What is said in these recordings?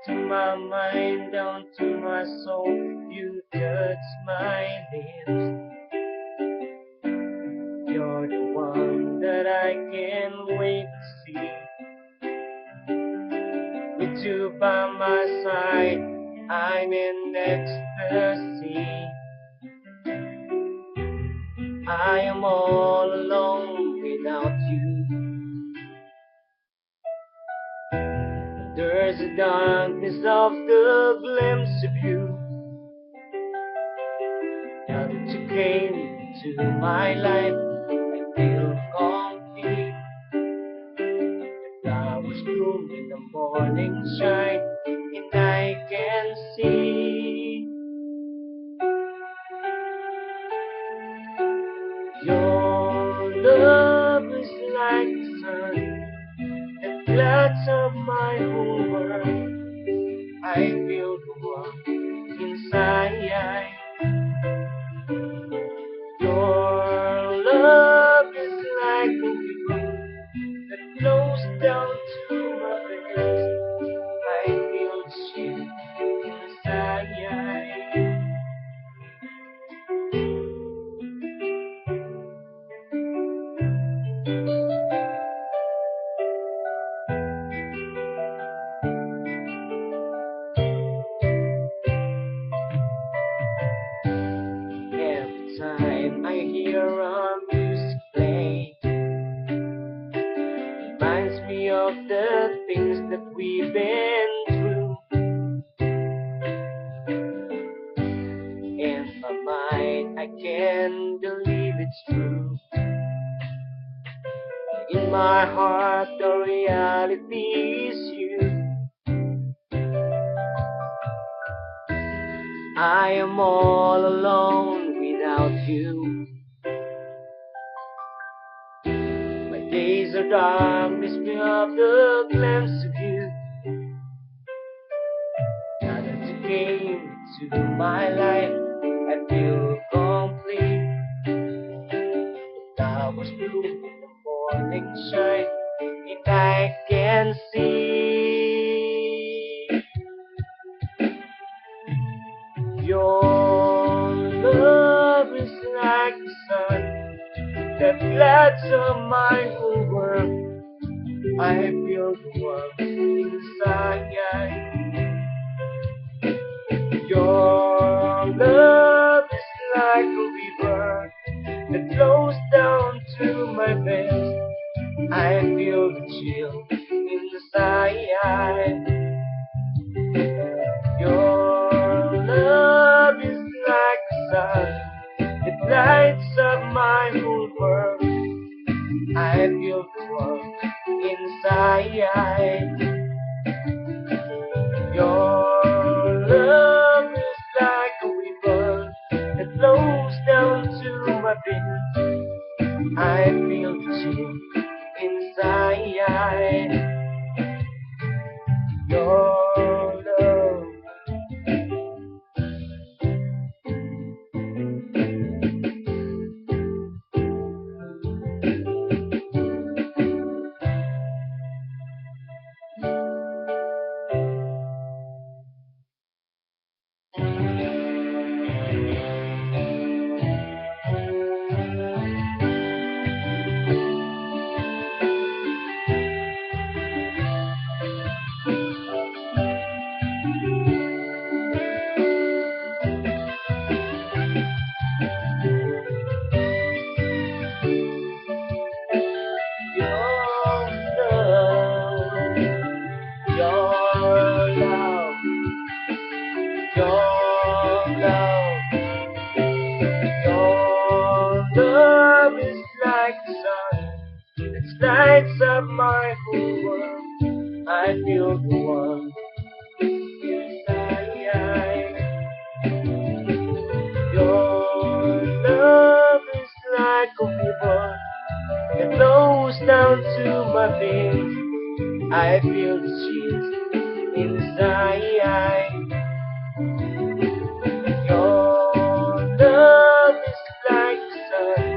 to my mind, down to my soul. You touch my lips. You're the one that I can't wait to see. With you by my side, I'm in ecstasy. I am all alone without you. There's a darkness of the glimpse of you. Now that you came into my life, I feel complete. The flowers bloom in the morning shine, and I can see your love is like the sun that lights up my whole world. I feel the warmth inside. Your love is like a river that flows down to my veins. I feel the shift inside. Every time I hear our music play, reminds me of the things that we've been through. In my mind, I can't believe it's true. In my heart, the reality is you. I am all alone without you. My days are dark, miss me of the glimpse of you. Now that you came into my life, I feel complete. The flowers bloom in the morning shine, and I can see your love is like the sun that lights up my whole world. I feel the warmth inside. Your love is like a river that flows down to my veins. I feel the chill inside. Your love is like the sun that lights up my whole world. I feel the warmth inside. Your love is like a river that flows down to my veins. I feel the chill inside. Your love. Love is like the sun that lights up my whole world. I feel the warmth inside. Your love is like a river that flows down to my veins. I feel the chills inside. Your love is like the sun,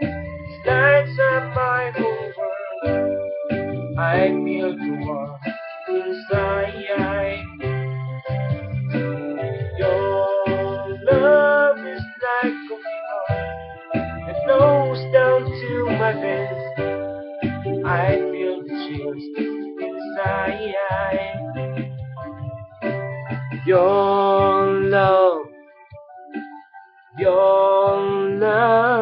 it lights up my whole world. I feel the warmth inside. Your love, your love.